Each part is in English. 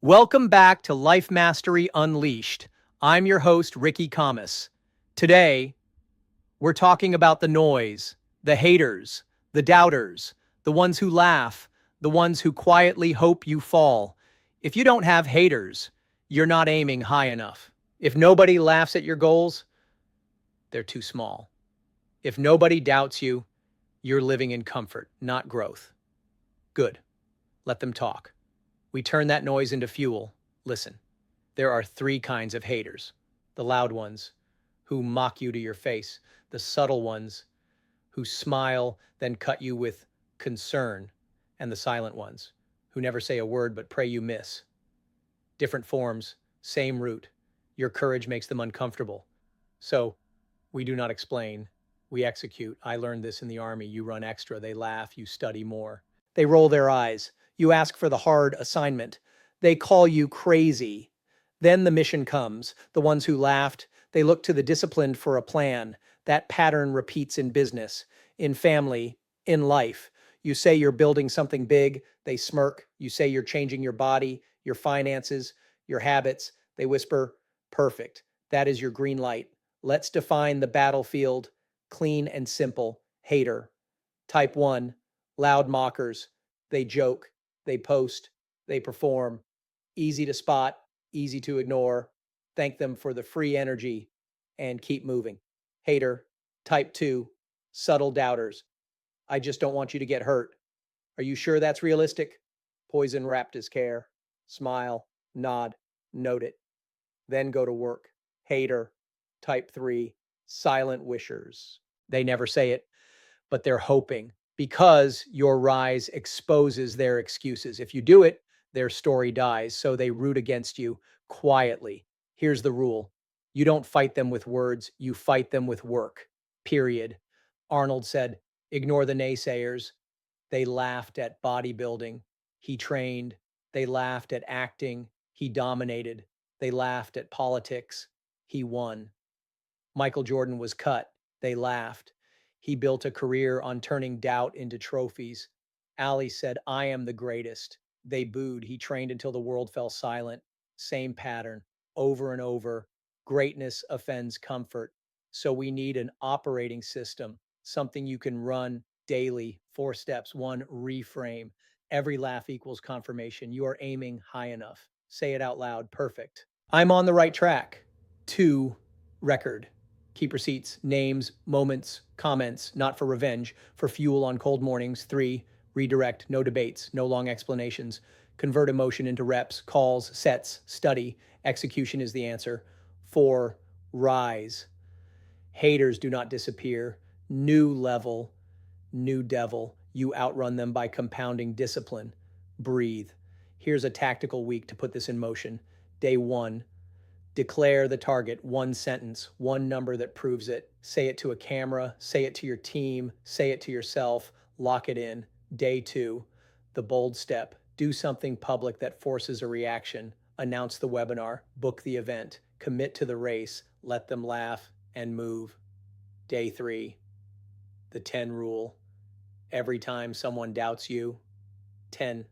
Welcome back to Life Mastery Unleashed. I'm your host, Ricky Khamis. Today, we're talking about the noise, the haters, the doubters, the ones who laugh, the ones who quietly hope you fall. If you don't have haters, you're not aiming high enough. If nobody laughs at your goals, they're too small. If nobody doubts you, you're living in comfort, not growth. Good. Let them talk. We turn that noise into fuel. Listen, there are three kinds of haters: the loud ones, who mock you to your face; the subtle ones, who smile, then cut you with concern; and the silent ones, who never say a word but pray you miss. Different forms, same root. Your courage makes them uncomfortable. So, we do not explain, we execute. I learned this in the army. You run extra, they laugh, you study more. They roll their eyes. You ask for the hard assignment. They call you crazy. Then the mission comes. The ones who laughed, they look to the disciplined for a plan. That pattern repeats in business, in family, in life. You say you're building something big, they smirk. You say you're changing your body, your finances, your habits. They whisper, perfect. That is your green light. Let's define the battlefield, clean and simple. Hater. Type 1, loud mockers. They joke, they post, they perform. Easy to spot, easy to ignore. Thank them for the free energy and keep moving. Hater. Type 2, subtle doubters. I just don't want you to get hurt. Are you sure that's realistic? Poison wrapped his care. Smile, nod, note it. Then go to work. Hater. Type 3, silent wishers. They never say it, but they're hoping, because your rise exposes their excuses. If you do it, their story dies, so they root against you quietly. Here's the rule: you don't fight them with words, you fight them with work. Period. Arnold said, ignore the naysayers. They laughed at bodybuilding. He trained. They laughed at acting. He dominated. They laughed at politics. He won. Michael Jordan was cut. They laughed. He built a career on turning doubt into trophies. Ali said, I am the greatest. They booed. He trained until the world fell silent. Same pattern, over and over. Greatness offends comfort. So we need an operating system, something you can run daily. 4 steps. 1, reframe. Every laugh equals confirmation. You are aiming high enough. Say it out loud. Perfect. I'm on the right track. 2, record. Keep receipts, names, moments, comments, not for revenge, for fuel on cold mornings. 3, redirect, no debates, no long explanations. Convert emotion into reps, calls, sets, study. Execution is the answer. 4, rise. Haters do not disappear. New level, new devil. You outrun them by compounding discipline. Breathe. Here's a tactical week to put this in motion. Day 1, declare the target. 1 sentence, 1 number that proves it. Say it to a camera, say it to your team, say it to yourself, lock it in. Day 2, the bold step. Do something public that forces a reaction. Announce the webinar, book the event, commit to the race, let them laugh, and move. Day 3, the 10 rule. Every time someone doubts you, 10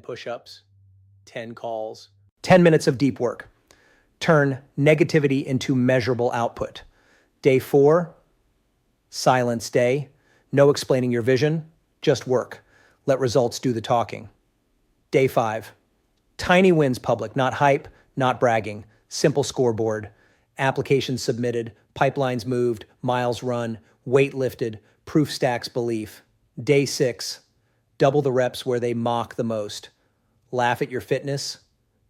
push-ups, 10 calls, 10 minutes of deep work. Turn negativity into measurable output. Day 4, silence day. No explaining your vision, just work. Let results do the talking. Day 5, tiny wins public, not hype, not bragging. Simple scoreboard. Applications submitted, pipelines moved, miles run, weight lifted, proof stacks belief. Day 6, double the reps where they mock the most. Laugh at your fitness.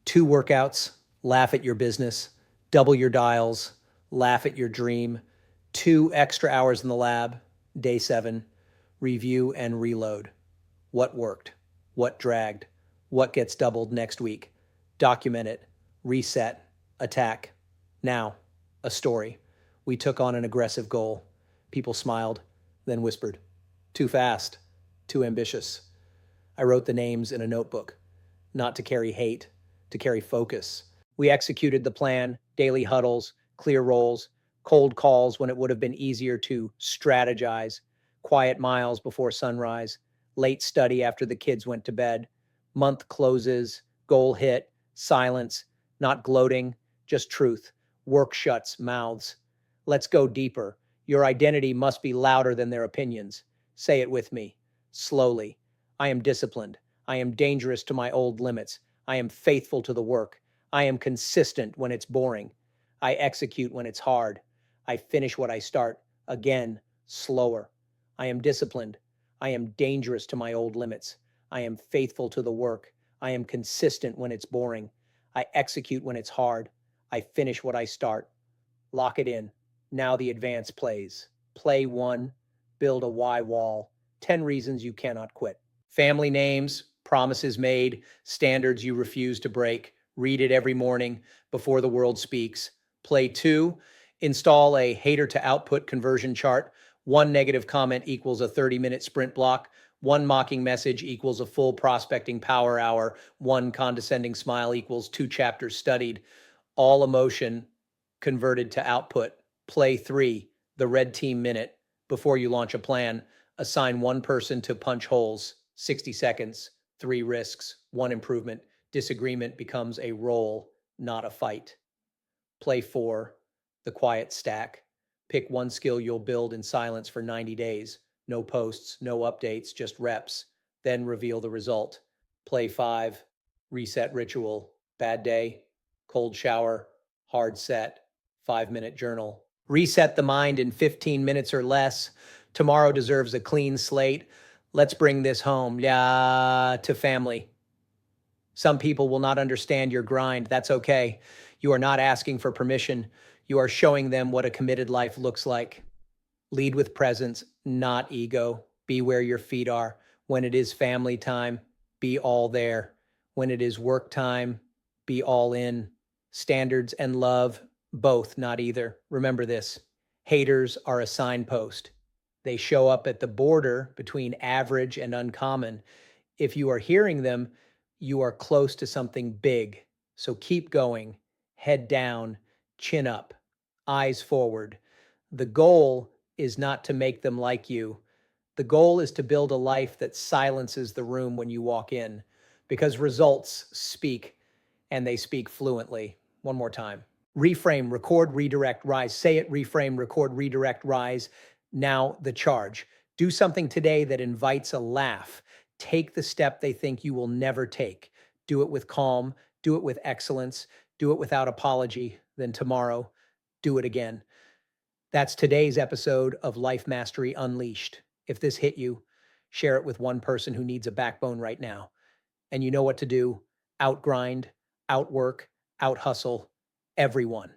2 workouts, laugh at your business. Double your dials, laugh at your dream. 2 extra hours in the lab. Day 7, review and reload. What worked? What dragged? What gets doubled next week? Document it. Reset. Attack. Now, a story. We took on an aggressive goal. People smiled, then whispered, too fast, too ambitious. I wrote the names in a notebook, not to carry hate, to carry focus. We executed the plan: daily huddles, clear roles, cold calls when it would have been easier to strategize, quiet miles before sunrise, late study after the kids went to bed, month closes, Goal hit, silence, not gloating, just truth. Work shuts mouths. Let's go deeper. Your identity must be louder than their opinions. Say it with me, slowly. I am disciplined. I am dangerous to my old limits. I am faithful to the work. I am consistent when it's boring. I execute when it's hard. I finish what I start. Again, slower. I am disciplined. I am dangerous to my old limits. I am faithful to the work. I am consistent when it's boring. I execute when it's hard. I finish what I start. Lock it in. Now the advance plays. Play one. Build a why wall. 10 reasons you cannot quit. Family names, promises made, standards you refuse to break. Read it every morning before the world speaks. Play two. Install a hater to output conversion chart. One negative comment equals a 30-minute sprint block. One mocking message equals a full prospecting power hour. One condescending smile equals 2 chapters studied. All emotion converted to output. Play three, the red team minute. Before you launch a plan, assign one person to punch holes, 60 seconds, 3 risks, 1 improvement. Disagreement becomes a role, not a fight. Play four, the quiet stack. Pick one skill you'll build in silence for 90 days. No posts, no updates, just reps. Then reveal the result. Play five, reset ritual. Bad day, cold shower, hard set, 5-minute journal. Reset the mind in 15 minutes or less. Tomorrow deserves a clean slate. Let's bring this home, to family. Some people will not understand your grind. That's okay. You are not asking for permission. You are showing them what a committed life looks like. Lead with presence, not ego. Be where your feet are. When it is family time, be all there. When it is work time, be all in. Standards and love, both, not either. Remember this. Haters are a signpost. They show up at the border between average and uncommon. If you are hearing them, you are close to something big. So keep going. Head down, chin up, eyes forward. The goal is not to make them like you. The goal is to build a life that silences the room when you walk in, because results speak, and they speak fluently. One more time. Reframe, record, redirect, rise. Say it, reframe, record, redirect, rise. Now the charge. Do something today that invites a laugh. Take the step they think you will never take. Do it with calm, do it with excellence, do it without apology. Then tomorrow, do it again. That's today's episode of Life Mastery Unleashed. If this hit you, share it with one person who needs a backbone right now. And you know what to do. Outgrind, outwork, out hustle everyone.